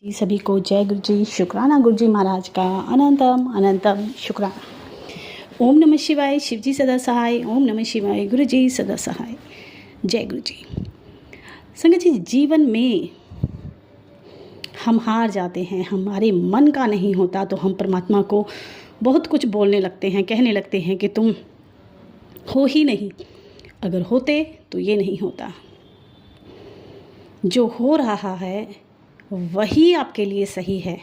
सभी को जय गुरु जी। शुक्राना गुरु जी महाराज का अनंतम अनंतम शुक्राना। ओम नमः शिवाय। शिव जी सदा सहाय। ओम नमः शिवाय। गुरु जी सदा सहाय। जय गुरु जी। संगत जी, जीवन में हम हार जाते हैं, हमारे मन का नहीं होता तो हम परमात्मा को बहुत कुछ बोलने लगते हैं, कहने लगते हैं कि तुम हो ही नहीं, अगर होते तो ये नहीं होता। जो हो रहा है वही आपके लिए सही है,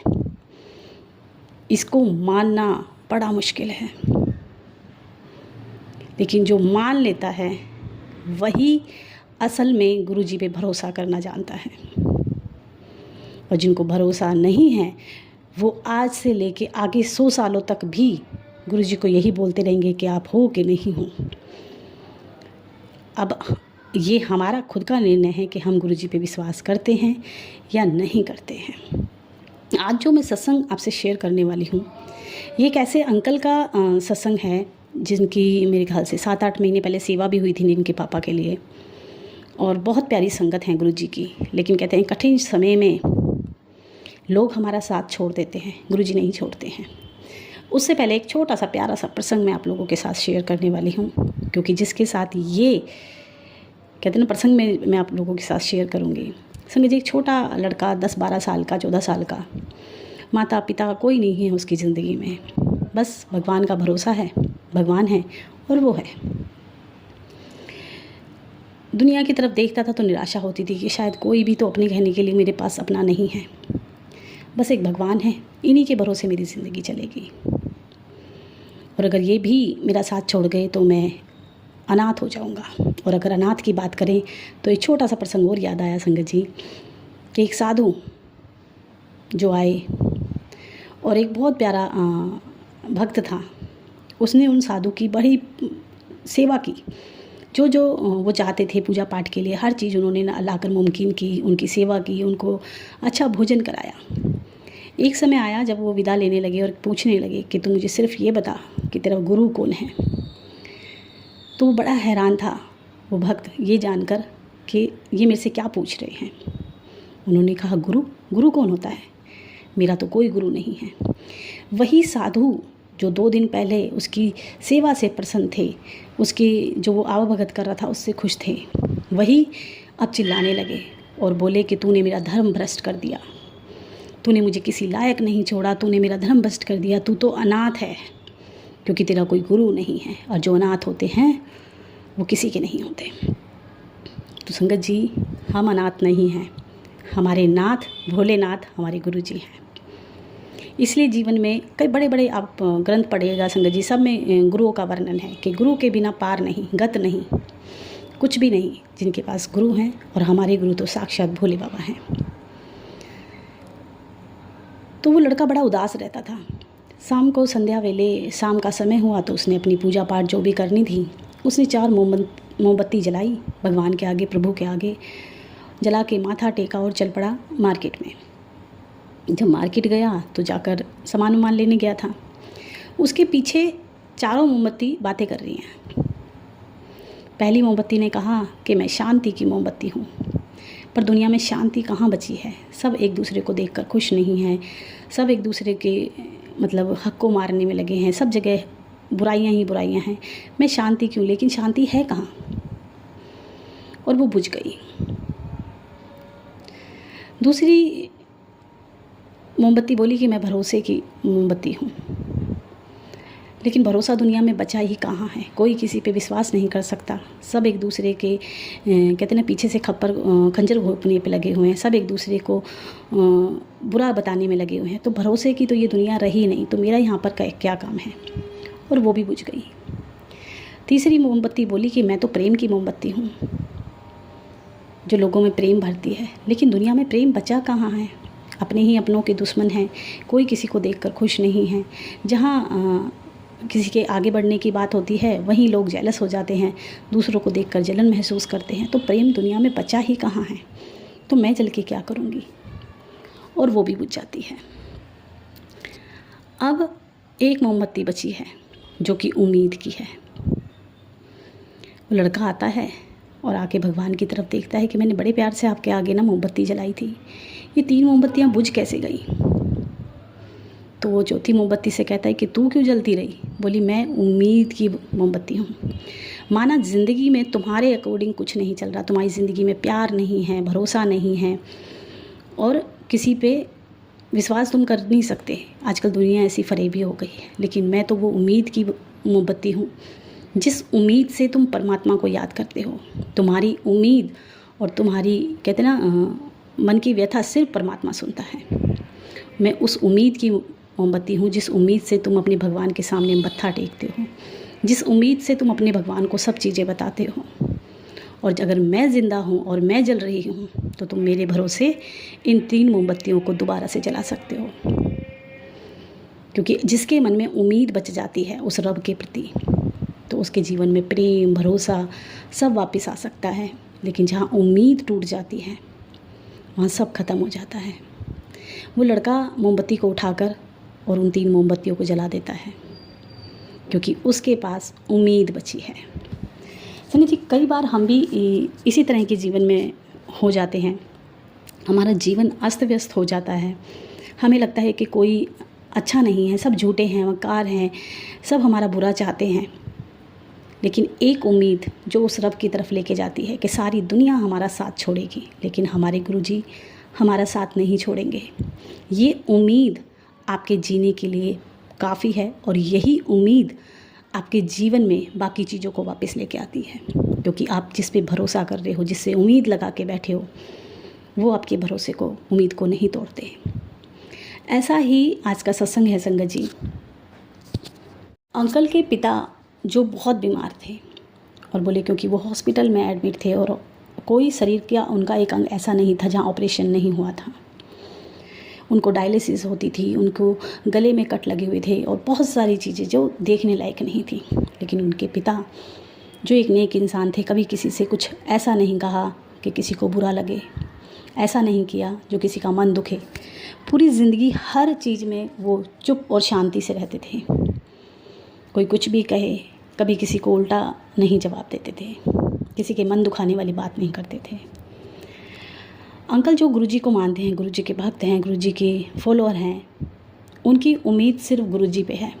इसको मानना बड़ा मुश्किल है, लेकिन जो मान लेता है वही असल में गुरु जी पे भरोसा करना जानता है। और जिनको भरोसा नहीं है वो आज से लेके आगे 100 सालों तक भी गुरु जी को यही बोलते रहेंगे कि आप हो कि नहीं हो। अब ये हमारा खुद का निर्णय है कि हम गुरु जी पे विश्वास करते हैं या नहीं करते हैं। आज जो मैं सत्संग आपसे शेयर करने वाली हूँ, ये एक ऐसे अंकल का सत्संग है जिनकी मेरे ख्याल से 7-8 महीने पहले सेवा भी हुई थी इनके पापा के लिए, और बहुत प्यारी संगत है गुरु जी की। लेकिन कहते हैं कठिन समय में लोग हमारा साथ छोड़ देते हैं, गुरु जी नहीं छोड़ते हैं। उससे पहले एक छोटा सा प्यारा सा प्रसंग मैं आप लोगों के साथ शेयर करने वाली हूँ, क्योंकि जिसके साथ ये कहते हैं ना प्रसंग में मैं आप लोगों के साथ शेयर करूँगी। संग जी, एक छोटा लड़का 10-12 साल का, 14 साल का, माता पिता कोई नहीं है उसकी ज़िंदगी में, बस भगवान का भरोसा है, भगवान है और वो है। दुनिया की तरफ देखता था तो निराशा होती थी कि शायद कोई भी तो अपने कहने के लिए मेरे पास अपना नहीं है, बस एक भगवान है, इन्हीं के भरोसे मेरी ज़िंदगी चलेगी। और अगर ये भी मेरा साथ छोड़ गए तो मैं अनाथ हो जाऊंगा। और अगर अनाथ की बात करें तो एक छोटा सा प्रसंग और याद आया संगत जी, कि एक साधु जो आए और एक बहुत प्यारा भक्त था, उसने उन साधु की बड़ी सेवा की। जो जो वो चाहते थे पूजा पाठ के लिए, हर चीज़ उन्होंने लाकर मुमकिन की, उनकी सेवा की, उनको अच्छा भोजन कराया। एक समय आया जब वो विदा लेने लगे और पूछने लगे कि तू मुझे सिर्फ ये बता कि तेरा गुरु कौन है। तो वो बड़ा हैरान था वो भक्त ये जानकर कि ये मेरे से क्या पूछ रहे हैं। उन्होंने कहा गुरु कौन होता है, मेरा तो कोई गुरु नहीं है। वही साधु जो 2 दिन पहले उसकी सेवा से प्रसन्न थे, उसकी जो वो आवभगत कर रहा था उससे खुश थे, वही अब चिल्लाने लगे और बोले कि तूने मेरा धर्म भ्रष्ट कर दिया, तूने मुझे किसी लायक नहीं छोड़ा, तूने मेरा धर्म भ्रष्ट कर दिया, तू तो अनाथ है क्योंकि तेरा कोई गुरु नहीं है। और जो अनाथ होते हैं वो किसी के नहीं होते। तो संगत जी, हम अनाथ नहीं हैं, हमारे नाथ भोलेनाथ हमारे गुरु जी हैं। इसलिए जीवन में कई बड़े बड़े आप ग्रंथ पढ़िएगा संगत जी, सब में गुरुओं का वर्णन है कि गुरु के बिना पार नहीं, गत नहीं, कुछ भी नहीं। जिनके पास गुरु हैं, और हमारे गुरु तो साक्षात भोले बाबा हैं। तो वो लड़का बड़ा उदास रहता था। शाम को संध्या वेले, शाम का समय हुआ तो उसने अपनी पूजा पाठ जो भी करनी थी, उसने 4 मोमबत्ती जलाई भगवान के आगे, प्रभु के आगे जला के माथा टेका और चल पड़ा मार्केट में। जब मार्केट गया तो जाकर सामान वामान लेने गया था, उसके पीछे 4 मोमबत्ती बातें कर रही हैं। पहली मोमबत्ती ने कहा कि मैं शांति की मोमबत्ती हूँ, पर दुनिया में शांति कहाँ बची है। सब एक दूसरे को देखकर खुश नहीं हैं, सब एक दूसरे के मतलब हक को मारने में लगे हैं, सब जगह बुराइयाँ ही बुराइयाँ हैं। मैं शांति क्यों, लेकिन शांति है कहाँ। और वो बुझ गई। दूसरी मोमबत्ती बोली कि मैं भरोसे की मोमबत्ती हूँ, लेकिन भरोसा दुनिया में बचा ही कहाँ है। कोई किसी पे विश्वास नहीं कर सकता, सब एक दूसरे के कहते ना पीछे से खंजर घोंपने पे लगे हुए हैं, सब एक दूसरे को बुरा बताने में लगे हुए हैं। तो भरोसे की तो ये दुनिया रही नहीं, तो मेरा यहाँ पर क्या काम है। और वो भी बुझ गई। तीसरी मोमबत्ती बोली कि मैं तो प्रेम की मोमबत्ती हूँ, जो लोगों में प्रेम भरती है, लेकिन दुनिया में प्रेम बचा कहाँ है। अपने ही अपनों के दुश्मन हैं, कोई किसी को देखकर खुश नहीं है। जहाँ किसी के आगे बढ़ने की बात होती है वहीं लोग जेलस हो जाते हैं, दूसरों को देखकर जलन महसूस करते हैं। तो प्रेम दुनिया में बचा ही कहाँ है, तो मैं चल के क्या करूँगी। और वो भी बुझ जाती है। अब एक मोमबत्ती बची है जो कि उम्मीद की है। वो लड़का आता है और आके भगवान की तरफ देखता है कि मैंने बड़े प्यार से आपके आगे ना मोमबत्ती जलाई थी, ये 3 मोमबत्तियाँ बुझ कैसे गई। तो वो चौथी मोमबत्ती से कहता है कि तू क्यों जलती रही। बोली मैं उम्मीद की मोमबत्ती हूँ। माना ज़िंदगी में तुम्हारे अकॉर्डिंग कुछ नहीं चल रहा, तुम्हारी ज़िंदगी में प्यार नहीं है, भरोसा नहीं है और किसी पे विश्वास तुम कर नहीं सकते। आजकल दुनिया ऐसी फरेबी हो गई है, लेकिन मैं तो वो उम्मीद की मोमबत्ती हूँ जिस उम्मीद से तुम परमात्मा को याद करते हो। तुम्हारी उम्मीद और तुम्हारी कहते ना मन की व्यथा सिर्फ परमात्मा सुनता है। मैं उस उम्मीद की मोमबत्ती हूँ जिस उम्मीद से तुम अपने भगवान के सामने मत्था टेकते हो, जिस उम्मीद से तुम अपने भगवान को सब चीज़ें बताते हो। और अगर मैं ज़िंदा हूँ और मैं जल रही हूँ तो तुम मेरे भरोसे इन 3 मोमबत्तियों को दोबारा से जला सकते हो। क्योंकि जिसके मन में उम्मीद बच जाती है उस रब के प्रति, तो उसके जीवन में प्रेम, भरोसा सब वापस आ सकता है। लेकिन जहाँ उम्मीद टूट जाती है वहाँ सब खत्म हो जाता है। वो लड़का मोमबत्ती को उठाकर और उन 3 मोमबत्तियों को जला देता है, क्योंकि उसके पास उम्मीद बची है। सनी जी, कई बार हम भी इसी तरह के जीवन में हो जाते हैं। हमारा जीवन अस्त व्यस्त हो जाता है। हमें लगता है कि कोई अच्छा नहीं है, सब झूठे हैं, वकार हैं, सब हमारा बुरा चाहते हैं। लेकिन एक उम्मीद जो उस रब की तरफ लेके जाती है कि सारी दुनिया हमारा साथ छोड़ेगी, लेकिन हमारे गुरुजी हमारा साथ नहीं छोड़ेंगे। ये उम्मीद आपके जीने के लिए काफ़ी है और यही उम्मीद आपके जीवन में बाकी चीज़ों को वापस लेके आती है। क्योंकि आप जिस पे भरोसा कर रहे हो, जिससे उम्मीद लगा के बैठे हो, वो आपके भरोसे को, उम्मीद को नहीं तोड़ते। ऐसा ही आज का सत्संग है संगत जी। अंकल के पिता जो बहुत बीमार थे और बोले क्योंकि वो हॉस्पिटल में एडमिट थे और कोई शरीर का उनका एक अंग ऐसा नहीं था जहाँ ऑपरेशन नहीं हुआ था। उनको डायलिसिस होती थी, उनको गले में कट लगे हुए थे और बहुत सारी चीज़ें जो देखने लायक नहीं थी। लेकिन उनके पिता जो एक नेक इंसान थे, कभी किसी से कुछ ऐसा नहीं कहा कि किसी को बुरा लगे, ऐसा नहीं किया जो किसी का मन दुखे। पूरी ज़िंदगी हर चीज़ में वो चुप और शांति से रहते थे। कोई कुछ भी कहे, कभी किसी को उल्टा नहीं जवाब देते थे, किसी के मन दुखाने वाली बात नहीं करते थे। अंकल जो गुरुजी को मानते हैं, गुरुजी के भक्त हैं, गुरुजी के फॉलोअर हैं, उनकी उम्मीद सिर्फ गुरुजी पे है।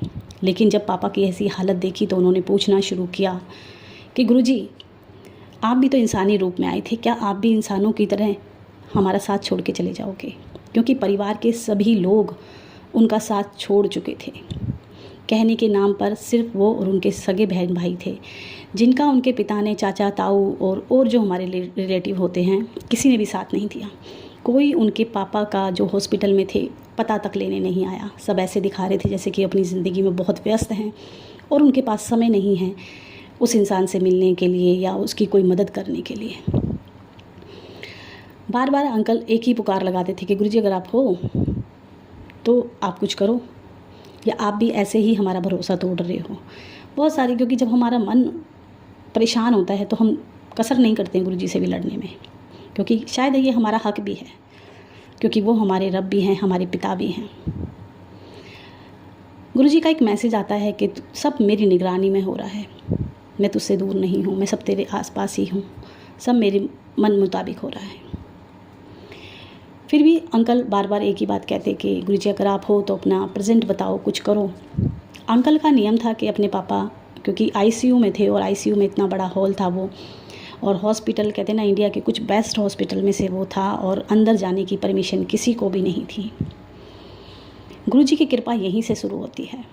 लेकिन जब पापा की ऐसी हालत देखी तो उन्होंने पूछना शुरू किया कि गुरुजी, आप भी तो इंसानी रूप में आए थे, क्या आप भी इंसानों की तरह हमारा साथ छोड़ के चले जाओगे? क्योंकि परिवार के सभी लोग उनका साथ छोड़ चुके थे। कहने के नाम पर सिर्फ वो और उनके सगे बहन भाई थे, जिनका उनके पिता ने, चाचा, ताऊ और जो हमारे रिलेटिव होते हैं, किसी ने भी साथ नहीं दिया। कोई उनके पापा का जो हॉस्पिटल में थे पता तक लेने नहीं आया। सब ऐसे दिखा रहे थे जैसे कि अपनी ज़िंदगी में बहुत व्यस्त हैं और उनके पास समय नहीं है उस इंसान से मिलने के लिए या उसकी कोई मदद करने के लिए। बार बार अंकल एक ही पुकार लगाते थे कि गुरुजी अगर आप हो तो आप कुछ करो, या आप भी ऐसे ही हमारा भरोसा तोड़ रहे हो। बहुत सारी, क्योंकि जब हमारा मन परेशान होता है तो हम कसर नहीं करते हैं गुरुजी से भी लड़ने में, क्योंकि शायद ये हमारा हक भी है, क्योंकि वो हमारे रब भी हैं, हमारे पिता भी हैं। गुरुजी का एक मैसेज आता है कि सब मेरी निगरानी में हो रहा है, मैं तुझसे दूर नहीं हूँ, मैं सब तेरे आसपास ही हूँ, सब मेरे मन मुताबिक हो रहा है। फिर भी अंकल बार बार एक ही बात कहते कि गुरुजी अगर आप हो तो अपना प्रेजेंट बताओ, कुछ करो। अंकल का नियम था कि अपने पापा, क्योंकि आईसीयू में थे और आईसीयू में इतना बड़ा हॉल था वो, और हॉस्पिटल कहते हैं ना इंडिया के कुछ बेस्ट हॉस्पिटल में से वो था, और अंदर जाने की परमिशन किसी को भी नहीं थी। गुरुजी की कृपा यहीं से शुरू होती है।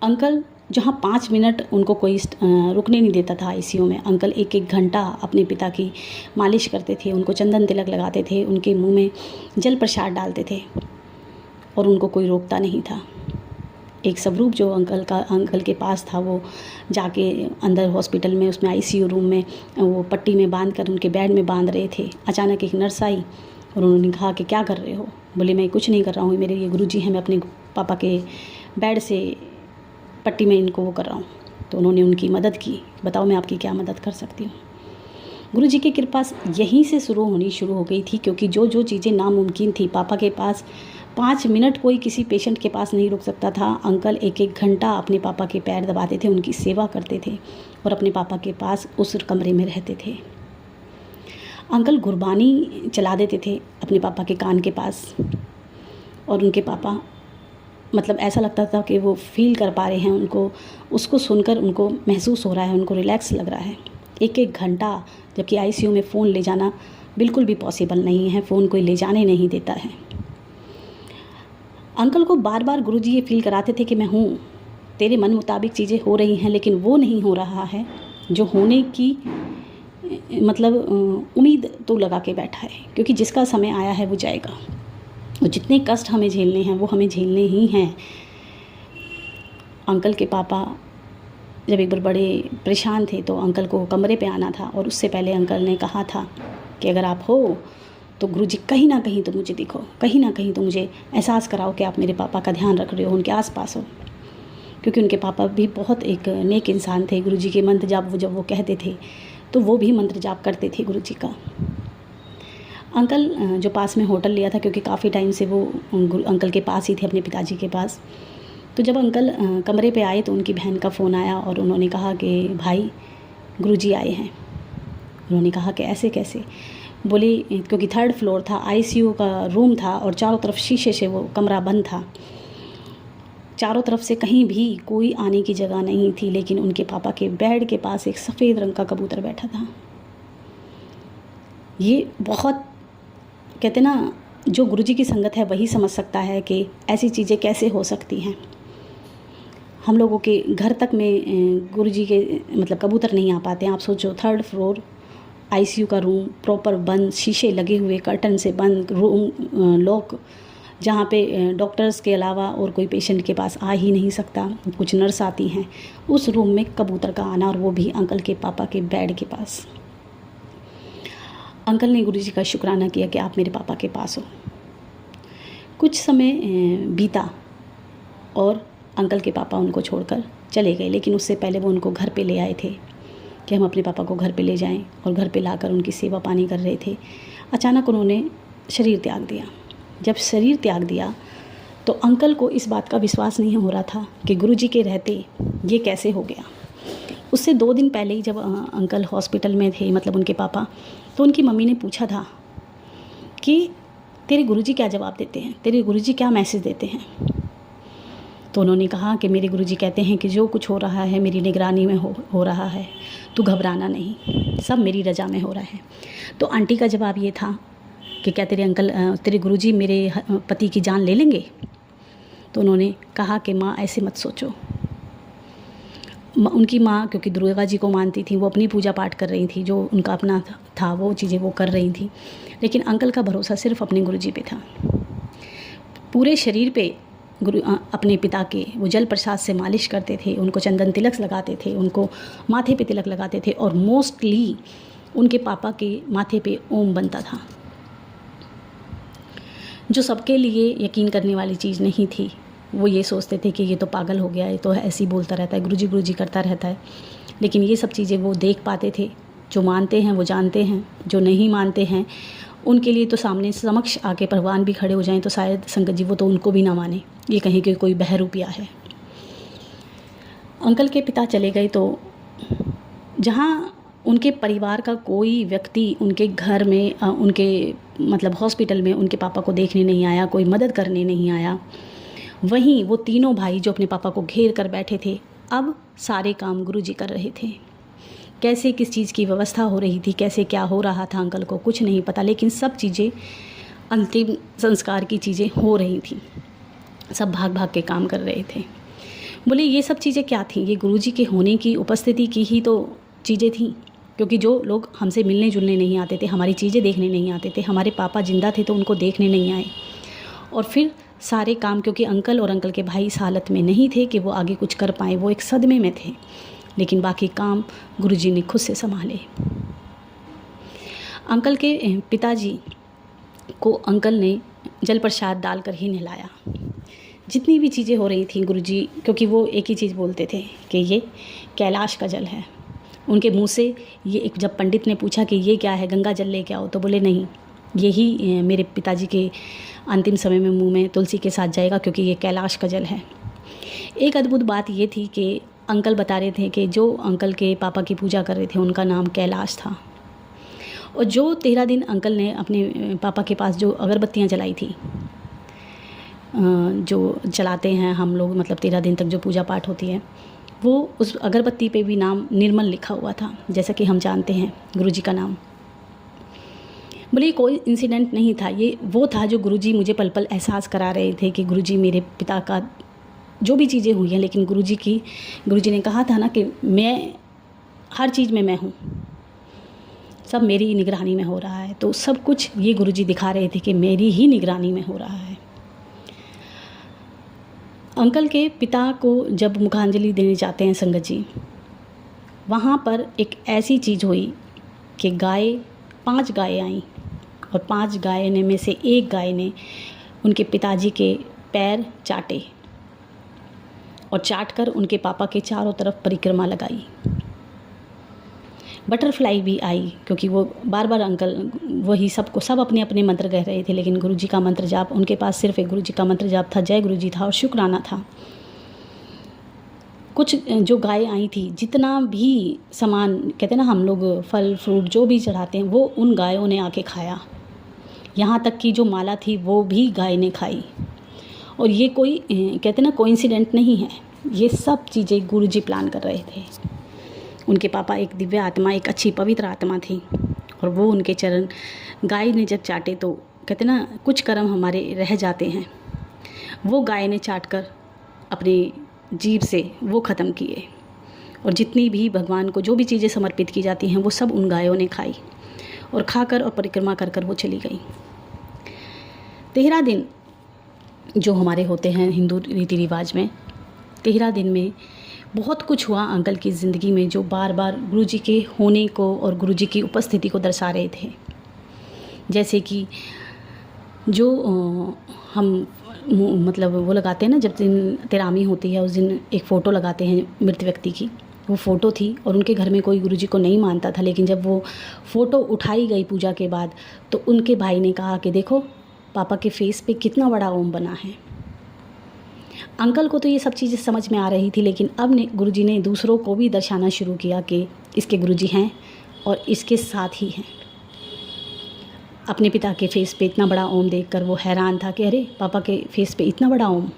अंकल जहाँ 5 मिनट उनको कोई रुकने नहीं देता था आईसीयू में, अंकल 1-1 घंटा अपने पिता की मालिश करते थे, उनको चंदन तिलक लगाते थे, उनके मुंह में जल प्रसाद डालते थे और उनको कोई रोकता नहीं था। एक स्वरूप जो अंकल के पास था, वो जाके अंदर हॉस्पिटल में उसमें आईसीयू रूम में वो पट्टी में बांध कर उनके बेड में बांध रहे थे। अचानक एक नर्स आई और उन्होंने कहा कि क्या कर रहे हो? बोले मैं कुछ नहीं कर रहा हूँ, मेरे ये गुरुजी हैं, मैं अपने पापा के बेड से पट्टी में इनको वो कर रहा हूँ। तो उन्होंने उनकी मदद की। बताओ मैं आपकी क्या मदद कर सकती हूँ? गुरुजी की कृपा यहीं से शुरू हो गई थी, क्योंकि जो जो चीज़ें नामुमकिन थी, पापा के पास 5 मिनट कोई किसी पेशेंट के पास नहीं रुक सकता था। अंकल 1-1 घंटा अपने पापा के पैर दबाते थे, उनकी सेवा करते थे और अपने पापा के पास उस कमरे में रहते थे। अंकल गुरबानी चला देते थे अपने पापा के कान के पास, और उनके पापा मतलब ऐसा लगता था कि वो फील कर पा रहे हैं, उनको उसको सुनकर उनको महसूस हो रहा है, उनको रिलैक्स लग रहा है। 1-1 घंटा, जबकि आईसीयू में फ़ोन ले जाना बिल्कुल भी पॉसिबल नहीं है, फ़ोन कोई ले जाने नहीं देता है। अंकल को बार बार गुरुजी ये फील कराते थे कि मैं हूँ, तेरे मन मुताबिक चीज़ें हो रही हैं, लेकिन वो नहीं हो रहा है जो होने की मतलब उम्मीद तो लगा के बैठा है, क्योंकि जिसका समय आया है वो जाएगा। और जितने कष्ट हमें झेलने हैं वो हमें झेलने ही हैं। अंकल के पापा जब एक बार बड़े परेशान थे तो अंकल को कमरे पे आना था, और उससे पहले अंकल ने कहा था कि अगर आप हो तो गुरुजी कहीं ना कहीं तो मुझे दिखो, कहीं ना कहीं तो मुझे एहसास कराओ कि आप मेरे पापा का ध्यान रख रहे हो, उनके आसपास हो। क्योंकि उनके पापा भी बहुत एक नेक इंसान थे। गुरुजी के मंत्र जाप जब वो कहते थे तो वो भी मंत्र जाप करते थे गुरुजी का। अंकल जो पास में होटल लिया था, क्योंकि काफ़ी टाइम से वो अंकल के पास ही थे, अपने पिताजी के पास, तो जब अंकल कमरे पे आए तो उनकी बहन का फ़ोन आया और उन्होंने कहा कि भाई गुरुजी आए हैं। उन्होंने कहा कि ऐसे कैसे? बोली क्योंकि 3rd फ्लोर था, आईसीयू का रूम था और चारों तरफ शीशे से वो कमरा बंद था, चारों तरफ से कहीं भी कोई आने की जगह नहीं थी, लेकिन उनके पापा के बेड के पास एक सफ़ेद रंग का कबूतर बैठा था। ये बहुत कहते ना, जो गुरुजी की संगत है वही समझ सकता है कि ऐसी चीज़ें कैसे हो सकती हैं। हम लोगों के घर तक में गुरुजी के मतलब कबूतर नहीं आ पाते हैं। आप सोचो 3rd फ्लोर, आईसीयू का रूम प्रॉपर बंद, शीशे लगे हुए, कर्टन से बंद रूम, लॉक, जहाँ पे डॉक्टर्स के अलावा और कोई पेशेंट के पास आ ही नहीं सकता, कुछ नर्स आती हैं, उस रूम में कबूतर का आना, और वो भी अंकल के पापा के बेड के पास। अंकल ने गुरुजी का शुक्राना किया कि आप मेरे पापा के पास हो। कुछ समय बीता और अंकल के पापा उनको छोड़कर चले गए, लेकिन उससे पहले वो उनको घर पे ले आए थे कि हम अपने पापा को घर पे ले जाएं, और घर पे लाकर उनकी सेवा पानी कर रहे थे। अचानक उन्होंने शरीर त्याग दिया। जब शरीर त्याग दिया तो अंकल को इस बात का विश्वास नहीं हो रहा था कि गुरुजी के रहते ये कैसे हो गया। उससे 2 दिन पहले ही जब अंकल हॉस्पिटल में थे, मतलब उनके पापा, तो उनकी मम्मी ने पूछा था कि तेरे गुरुजी क्या जवाब देते हैं, तेरे गुरुजी क्या मैसेज देते हैं। तो उन्होंने कहा कि मेरे गुरुजी कहते हैं कि जो कुछ हो रहा है मेरी निगरानी में हो रहा है, तू घबराना नहीं, सब मेरी रजा में हो रहा है। तो आंटी का जवाब ये था कि क्या तेरे गुरुजी मेरे पति की जान ले लेंगे? तो उन्होंने कहा कि माँ ऐसे मत सोचो। उनकी माँ क्योंकि दुर्गा जी को मानती थी, वो अपनी पूजा पाठ कर रही थी, जो उनका अपना था वो चीज़ें वो कर रही थी, लेकिन अंकल का भरोसा सिर्फ अपने गुरुजी पे था। पूरे शरीर पे अपने पिता के वो जल प्रसाद से मालिश करते थे, उनको चंदन तिलक लगाते थे, उनको माथे पे तिलक लगाते थे, और मोस्टली उनके पापा के माथे पे ओम बनता था, जो सबके लिए यकीन करने वाली चीज़ नहीं थी। वो ये सोचते थे कि ये तो पागल हो गया है, ये तो ऐसे ही बोलता रहता है, गुरुजी गुरुजी करता रहता है। लेकिन ये सब चीज़ें वो देख पाते थे। जो मानते हैं वो जानते हैं, जो नहीं मानते हैं उनके लिए तो सामने समक्ष आके भगवान भी खड़े हो जाएं तो शायद संगत जी वो तो उनको भी ना माने, ये कहें कि कोई बहरूपिया है। अंकल के पिता चले गए तो जहाँ उनके परिवार का कोई व्यक्ति उनके घर में उनके मतलब हॉस्पिटल में उनके पापा को देखने नहीं आया, कोई मदद करने नहीं आया, वहीं वो तीनों भाई जो अपने पापा को घेर कर बैठे थे, अब सारे काम गुरुजी कर रहे थे। कैसे किस चीज़ की व्यवस्था हो रही थी, कैसे क्या हो रहा था अंकल को कुछ नहीं पता, लेकिन सब चीज़ें अंतिम संस्कार की चीज़ें हो रही थी। सब भाग भाग के काम कर रहे थे। बोले ये सब चीज़ें क्या थी? ये गुरुजी के होने की उपस्थिति की ही तो चीज़ें थी, क्योंकि जो लोग हमसे मिलने जुलने नहीं आते थे, हमारी चीज़ें देखने नहीं आते थे, हमारे पापा जिंदा थे तो उनको देखने नहीं आए, और फिर सारे काम क्योंकि अंकल और अंकल के भाई इस हालत में नहीं थे कि वो आगे कुछ कर पाएँ, वो एक सदमे में थे, लेकिन बाकी काम गुरुजी ने खुद से संभाले। अंकल के पिताजी को अंकल ने जल प्रसाद डालकर ही नहलाया। जितनी भी चीज़ें हो रही थी गुरुजी, क्योंकि वो एक ही चीज़ बोलते थे कि ये कैलाश का जल है। उनके मुंह से ये एक जब पंडित ने पूछा कि ये क्या है, गंगा जल लेके आओ, तो बोले नहीं, यही मेरे पिताजी के अंतिम समय में मुंह में तुलसी के साथ जाएगा, क्योंकि ये कैलाश का जल है। एक अद्भुत बात ये थी कि अंकल बता रहे थे कि जो अंकल के पापा की पूजा कर रहे थे उनका नाम कैलाश था, और जो 13 दिन अंकल ने अपने पापा के पास जो अगरबत्तियाँ जलाई थी, जो जलाते हैं हम लोग, मतलब 13 दिन तक जो पूजा पाठ होती है, वो उस अगरबत्ती पे भी नाम निर्मल लिखा हुआ था, जैसा कि हम जानते हैं गुरुजी का नाम। बोले ये कोई इंसिडेंट नहीं था, ये वो था जो गुरुजी मुझे पल पल एहसास करा रहे थे कि गुरुजी मेरे पिता का जो भी चीज़ें हुई हैं, लेकिन गुरुजी ने कहा था ना कि मैं हर चीज़ में मैं हूँ, सब मेरी निगरानी में हो रहा है। तो सब कुछ ये गुरुजी दिखा रहे थे कि मेरी ही निगरानी में हो रहा है। अंकल के पिता को जब मुखांजलि देने जाते हैं संगत जी, वहाँ पर एक ऐसी चीज़ हुई कि 5 गायें आईं, और 5 गायों में से एक गाय ने उनके पिताजी के पैर चाटे, और चाट कर उनके पापा के चारों तरफ परिक्रमा लगाई। बटरफ्लाई भी आई, क्योंकि वो बार बार अंकल वही सब अपने अपने मंत्र कह रहे थे, लेकिन गुरुजी का मंत्र जाप, उनके पास सिर्फ एक गुरुजी का मंत्र जाप था, जय गुरुजी था और शुक्राना था। कुछ जो गाय आई थी, जितना भी सामान कहते हैं ना हम लोग, फल फ्रूट जो भी चढ़ाते हैं, वो उन गायों ने आके खाया। यहाँ तक कि जो माला थी वो भी गाय ने खाई। और ये कोई कहते ना कोइंसिडेंट नहीं है, ये सब चीज़ें गुरुजी प्लान कर रहे थे। उनके पापा एक दिव्य आत्मा, एक अच्छी पवित्र आत्मा थी, और वो उनके चरण गाय ने जब चाटे तो कहते ना कुछ कर्म हमारे रह जाते हैं, वो गाय ने चाट कर अपनी जीभ से वो ख़त्म किए। और जितनी भी भगवान को जो भी चीज़ें समर्पित की जाती हैं वो सब उन गायों ने खाई, और खाकर और परिक्रमा कर कर वो चली गई। 13 दिन जो हमारे होते हैं हिंदू रीति रिवाज में, 13 दिन में बहुत कुछ हुआ अंकल की ज़िंदगी में, जो बार बार गुरुजी के होने को और गुरुजी की उपस्थिति को दर्शा रहे थे। जैसे कि जो हम मतलब वो लगाते हैं ना, जब दिन तेरामी होती है उस दिन एक फ़ोटो लगाते हैं मृत व्यक्ति की, वो फ़ोटो थी, और उनके घर में कोई गुरुजी को नहीं मानता था, लेकिन जब वो फ़ोटो उठाई गई पूजा के बाद, तो उनके भाई ने कहा कि देखो पापा के फेस पे कितना बड़ा ओम बना है। अंकल को तो ये सब चीज़ें समझ में आ रही थी, लेकिन अब गुरुजी ने दूसरों को भी दर्शाना शुरू किया कि इसके गुरुजी हैं और इसके साथ ही हैं। अपने पिता के फेस पे इतना बड़ा ओम देखकर वो हैरान था कि अरे पापा के फेस पे इतना बड़ा ओम।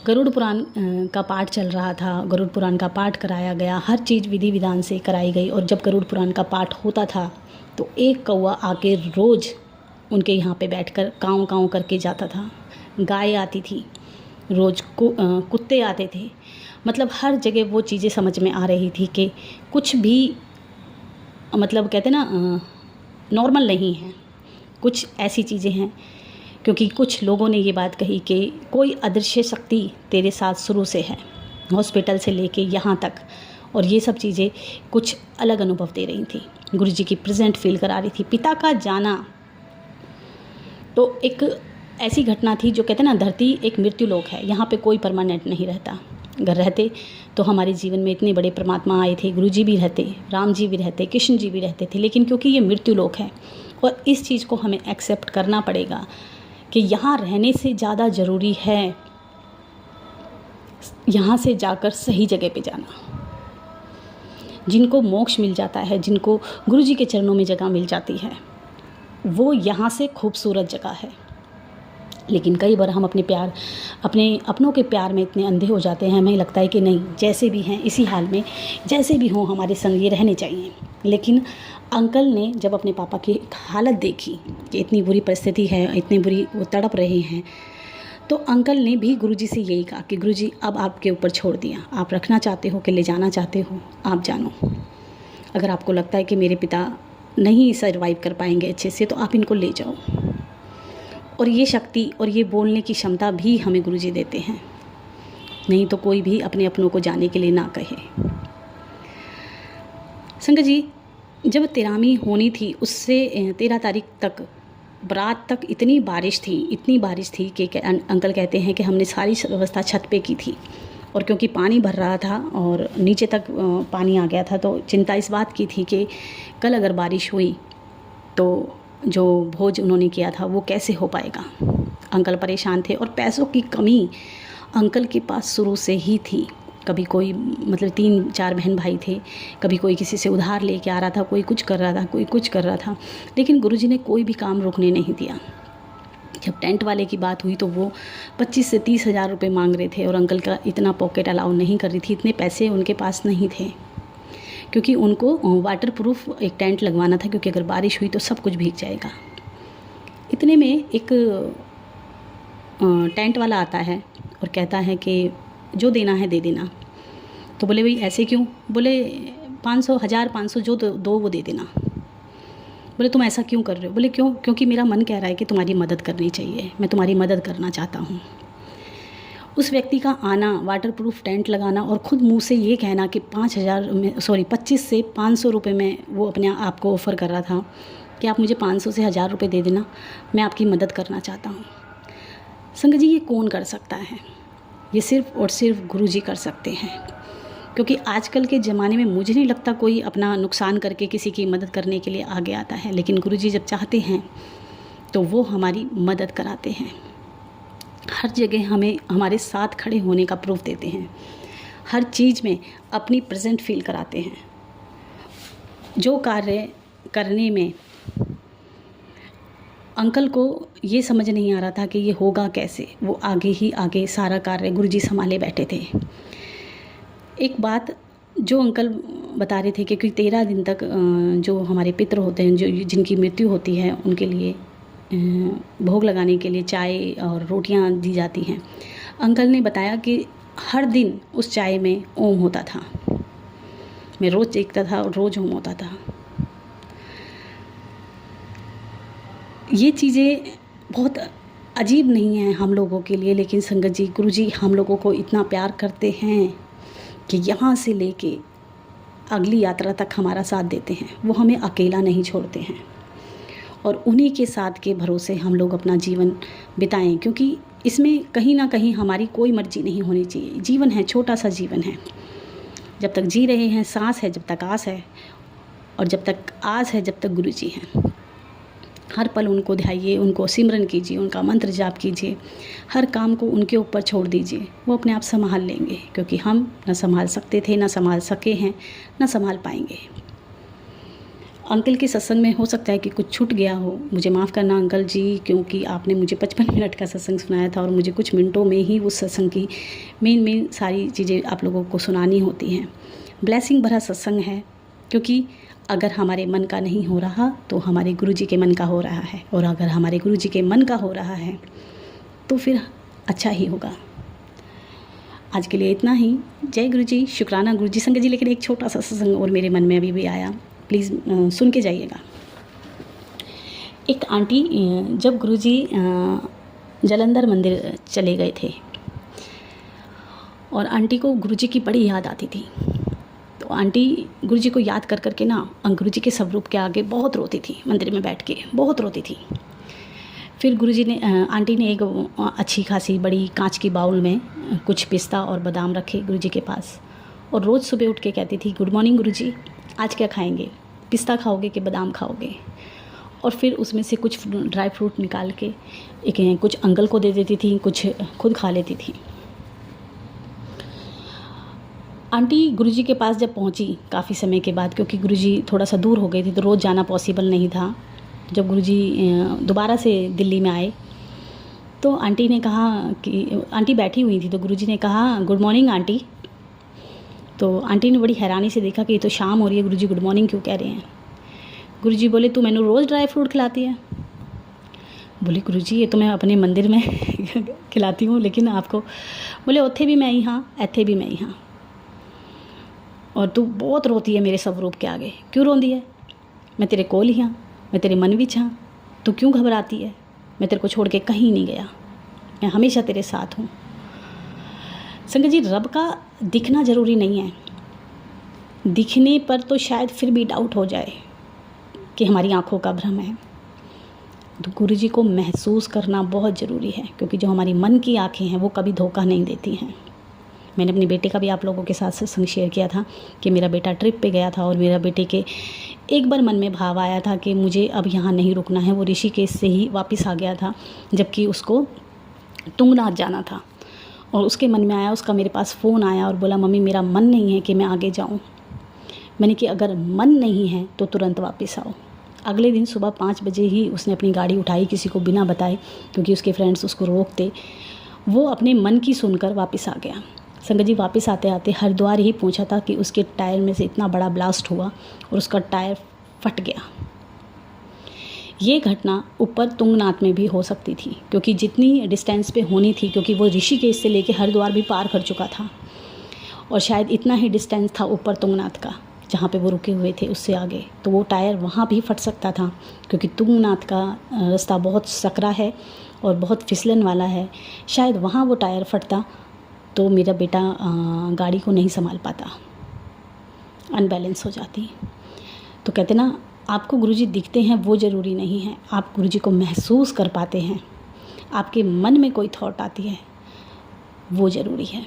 गरुड़ पुराण का पाठ चल रहा था, गरुड़ पुराण का पाठ कराया गया, हर चीज़ विधि विधान से कराई गई। और जब गरुड़ पुराण का पाठ होता था तो एक कौवा आके रोज़ उनके यहाँ पे बैठकर काँव काँव करके जाता था। गाय आती थी रोज़, कुत्ते आते थे, मतलब हर जगह वो चीज़ें समझ में आ रही थी कि कुछ भी मतलब कहते ना नॉर्मल नहीं है, कुछ ऐसी चीज़ें हैं। क्योंकि कुछ लोगों ने ये बात कही कि कोई अदृश्य शक्ति तेरे साथ शुरू से है, हॉस्पिटल से लेके यहाँ तक, और ये सब चीज़ें कुछ अलग अनुभव दे रही थी, गुरुजी की प्रेजेंट फील करा रही थी। पिता का जाना तो एक ऐसी घटना थी जो कहते हैं ना, धरती एक मृत्यु लोक है, यहाँ पे कोई परमानेंट नहीं रहता। अगर रहते तो हमारे जीवन में इतने बड़े परमात्मा आए थे, गुरुजी भी रहते, राम जी भी रहते, कृष्ण जी भी रहते थे, लेकिन क्योंकि ये मृत्यु लोक है और इस चीज़ को हमें एक्सेप्ट करना पड़ेगा कि यहाँ रहने से ज़्यादा ज़रूरी है यहाँ से जाकर सही जगह पे जाना। जिनको मोक्ष मिल जाता है, जिनको गुरुजी के चरणों में जगह मिल जाती है, वो यहाँ से खूबसूरत जगह है। लेकिन कई बार हम अपने अपनों के प्यार में इतने अंधे हो जाते हैं, हमें लगता है कि नहीं, जैसे भी हैं इसी हाल में, जैसे भी हों हमारे संग ये रहने चाहिए। लेकिन अंकल ने जब अपने पापा की हालत देखी कि इतनी बुरी परिस्थिति है, इतनी बुरी वो तड़प रहे हैं, तो अंकल ने भी गुरुजी से यही कहा कि गुरुजी अब आपके ऊपर छोड़ दिया, आप रखना चाहते हो कि ले जाना चाहते हो, आप जानो। अगर आपको लगता है कि मेरे पिता नहीं सर्वाइव कर पाएंगे अच्छे से, तो आप इनको ले जाओ। और ये शक्ति और ये बोलने की क्षमता भी हमें गुरुजी देते हैं, नहीं तो कोई भी अपने अपनों को जाने के लिए ना कहे। संगत जी, जब तेरामी होनी थी उससे 13 तारीख तक रात तक इतनी बारिश थी कि अंकल कहते हैं कि हमने सारी व्यवस्था छत पे की थी, और क्योंकि पानी भर रहा था और नीचे तक पानी आ गया था, तो चिंता इस बात की थी कि कल अगर बारिश हुई तो जो भोज उन्होंने किया था वो कैसे हो पाएगा। अंकल परेशान थे और पैसों की कमी अंकल के पास शुरू से ही थी। कभी कोई मतलब 3-4 बहन भाई थे, कभी कोई किसी से उधार लेके आ रहा था, कोई कुछ कर रहा था, कोई कुछ कर रहा था, लेकिन गुरुजी ने कोई भी काम रुकने नहीं दिया। जब टेंट वाले की बात हुई तो वो 25 से 30 हज़ार रुपये मांग रहे थे और अंकल का इतना पॉकेट अलाउ नहीं कर रही थी, इतने पैसे उनके पास नहीं थे, क्योंकि उनको वाटर प्रूफ एक टेंट लगवाना था, क्योंकि अगर बारिश हुई तो सब कुछ भीग जाएगा। इतने में एक टेंट वाला आता है और कहता है कि जो देना है दे देना। तो बोले भाई ऐसे क्यों? बोले 500, 1000, 500 जो दो वो दे देना। बोले तुम ऐसा क्यों कर रहे हो? बोले क्यों? क्योंकि मेरा मन कह रहा है कि तुम्हारी मदद करनी चाहिए, मैं तुम्हारी मदद करना चाहता हूँ। उस व्यक्ति का आना, वाटर प्रूफ टेंट लगाना और ख़ुद मुँह से ये कहना कि 25 से 500 रुपये में वो अपने आप को ऑफ़र कर रहा था कि आप मुझे 500 से 1000 रुपये दे देना, मैं आपकी मदद करना चाहता हूँ। संगत जी, ये कौन कर सकता है? ये सिर्फ़ और सिर्फ गुरुजी कर सकते हैं, क्योंकि आजकल के ज़माने में मुझे नहीं लगता कोई अपना नुकसान करके किसी की मदद करने के लिए आगे आता है, लेकिन गुरुजी जब चाहते हैं तो वो हमारी मदद कराते हैं। हर जगह हमें हमारे साथ खड़े होने का प्रूफ देते हैं, हर चीज़ में अपनी प्रेजेंट फील कराते हैं। जो कार्य करने में अंकल को ये समझ नहीं आ रहा था कि ये होगा कैसे, वो आगे ही आगे सारा कार्य गुरुजी संभाले बैठे थे। एक बात जो अंकल बता रहे थे कि 13 दिन तक जो हमारे पितृ होते हैं, जो जिनकी मृत्यु होती है, उनके लिए भोग लगाने के लिए चाय और रोटियां दी जाती हैं। अंकल ने बताया कि हर दिन उस चाय में ओम होता था। मैं रोज़ देखता था और रोज़ ओम होता था। ये चीज़ें बहुत अजीब नहीं हैं हम लोगों के लिए, लेकिन संगत जी, गुरुजी हम लोगों को इतना प्यार करते हैं कि यहाँ से लेके अगली यात्रा तक हमारा साथ देते हैं। वो हमें अकेला नहीं छोड़ते हैं और उन्हीं के साथ के भरोसे हम लोग अपना जीवन बिताएं, क्योंकि इसमें कहीं ना कहीं हमारी कोई मर्जी नहीं होनी चाहिए। जीवन है, छोटा सा जीवन है, जब तक जी रहे हैं, सांस है जब तक आस है, और जब तक आस है जब तक गुरुजी हैं। हर पल उनको ध्याइए, उनको सिमरन कीजिए, उनका मंत्र जाप कीजिए, हर काम को उनके ऊपर छोड़ दीजिए, वो अपने आप संभाल लेंगे, क्योंकि हम न संभाल सकते थे, न संभाल सके हैं, न संभाल पाएंगे। अंकल के सत्संग में हो सकता है कि कुछ छूट गया हो, मुझे माफ़ करना अंकल जी, क्योंकि आपने मुझे 55 मिनट का सत्संग सुनाया था और मुझे कुछ मिनटों में ही उस सत्संग की मेन सारी चीज़ें आप लोगों को सुनानी होती हैं। ब्लेसिंग भरा सत्संग है, क्योंकि अगर हमारे मन का नहीं हो रहा तो हमारे गुरुजी के मन का हो रहा है, और अगर हमारे गुरुजी के मन का हो रहा है तो फिर अच्छा ही होगा। आज के लिए इतना ही। जय गुरुजी, शुक्राना गुरुजी। संगत जी, लेकिन एक छोटा सा सत्संग और मेरे मन में अभी भी आया, प्लीज़ सुन के जाइएगा। एक आंटी, जब गुरुजी जलंधर मंदिर चले गए थे और आंटी को गुरुजी की बड़ी याद आती थी, तो आंटी गुरुजी को याद कर कर के ना गुरुजी के स्वरूप के आगे बहुत रोती थी, मंदिर में बैठ के बहुत रोती थी। फिर गुरुजी ने आंटी ने एक अच्छी खासी बड़ी कांच की बाउल में कुछ पिस्ता और बादाम रखे गुरुजी के पास, और रोज़ सुबह उठ के कहती थी, गुड मॉर्निंग गुरुजी, आज क्या खाएंगे, पिस्ता खाओगे कि बादाम खाओगे? और फिर उसमें से कुछ ड्राई फ्रूट निकाल के कुछ अंकल को दे देती थी, कुछ खुद खा लेती थी। आंटी गुरुजी के पास जब पहुंची काफ़ी समय के बाद, क्योंकि गुरुजी थोड़ा सा दूर हो गए थे तो रोज़ जाना पॉसिबल नहीं था, जब गुरुजी दोबारा से दिल्ली में आए तो आंटी ने कहा कि आंटी बैठी हुई थी, तो गुरुजी ने कहा, गुड मॉर्निंग आंटी। तो आंटी ने बड़ी हैरानी से देखा कि ये तो शाम हो रही है, गुरुजी गुड मॉर्निंग क्यों कह रहे हैं? गुरुजी बोले, तू मैंने रोज़ ड्राई फ्रूट खिलाती है। बोली, गुरुजी ये तो मैं अपने मंदिर में खिलाती हूँ, लेकिन आपको? बोले, उत्थे भी मैं ही हाँ, इत्थे भी मैं ही हाँ, और तू बहुत रोती है मेरे स्वरूप के आगे। क्यों रोंदी है? मैं तेरे कोल ही हाँ, मैं तेरे मन विच हाँ, तू क्यों घबराती है? मैं तेरे को छोड़ के कहीं नहीं गया, मैं हमेशा तेरे साथ हूँ। संगत जी, रब का दिखना ज़रूरी नहीं है, दिखने पर तो शायद फिर भी डाउट हो जाए कि हमारी आँखों का भ्रम है। तो गुरुजी को महसूस करना बहुत ज़रूरी है, क्योंकि जो हमारी मन की आँखें हैं वो कभी धोखा नहीं देती हैं। मैंने अपने बेटे का भी आप लोगों के साथ सत्संग शेयर किया था कि मेरा बेटा ट्रिप पे गया था और मेरा बेटे के एक बार मन में भाव आया था कि मुझे अब यहाँ नहीं रुकना है। वो ऋषिकेश से ही वापस आ गया था, जबकि उसको तुंगनाथ जाना था। और उसके मन में आया, उसका मेरे पास फ़ोन आया और बोला मम्मी मेरा मन नहीं है कि मैं आगे जाऊँ। मैंने कि अगर मन नहीं है तो तुरंत वापस आओ। अगले दिन सुबह 5 बजे ही उसने अपनी गाड़ी उठाई, किसी को बिना बताए, क्योंकि उसके फ्रेंड्स उसको रोकते। वो अपने मन की सुनकर वापस आ गया। संगत जी वापस आते आते हरिद्वार ही पहुंचा था कि उसके टायर में से इतना बड़ा ब्लास्ट हुआ और उसका टायर फट गया। ये घटना ऊपर तुंगनाथ में भी हो सकती थी, क्योंकि जितनी डिस्टेंस पे होनी थी, क्योंकि वो ऋषिकेश से लेके हरिद्वार भी पार कर चुका था और शायद इतना ही डिस्टेंस था ऊपर तुंगनाथ का जहाँ पे वो रुके हुए थे, उससे आगे तो वो टायर वहाँ भी फट सकता था, क्योंकि तुंगनाथ का रास्ता बहुत सकरा है और बहुत फिसलन वाला है। शायद वहाँ वो टायर फटता तो मेरा बेटा गाड़ी को नहीं संभाल पाता, अनबैलेंस हो जाती। तो कहते ना, आपको गुरुजी दिखते हैं वो ज़रूरी नहीं है, आप गुरुजी को महसूस कर पाते हैं। आपके मन में कोई थॉट आती है वो ज़रूरी है।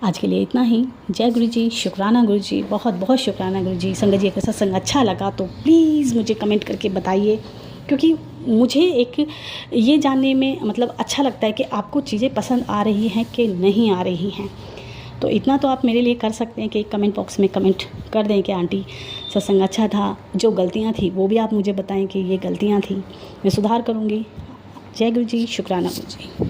आज के लिए इतना ही। जय गुरुजी, शुक्राना गुरुजी, बहुत बहुत शुक्राना गुरुजी। संगत जी अगर सत्संग अच्छा लगा तो प्लीज़ मुझे कमेंट करके बताइए, क्योंकि मुझे एक ये जानने में मतलब अच्छा लगता है कि आपको चीज़ें पसंद आ रही हैं कि नहीं आ रही हैं। तो इतना तो आप मेरे लिए कर सकते हैं कि कमेंट बॉक्स में कमेंट कर दें कि आंटी सत्संग अच्छा था, जो गलतियाँ थी वो भी आप मुझे बताएं कि ये गलतियाँ थी, मैं सुधार करूँगी। जय गुरुजी, शुक्राना गुरुजी।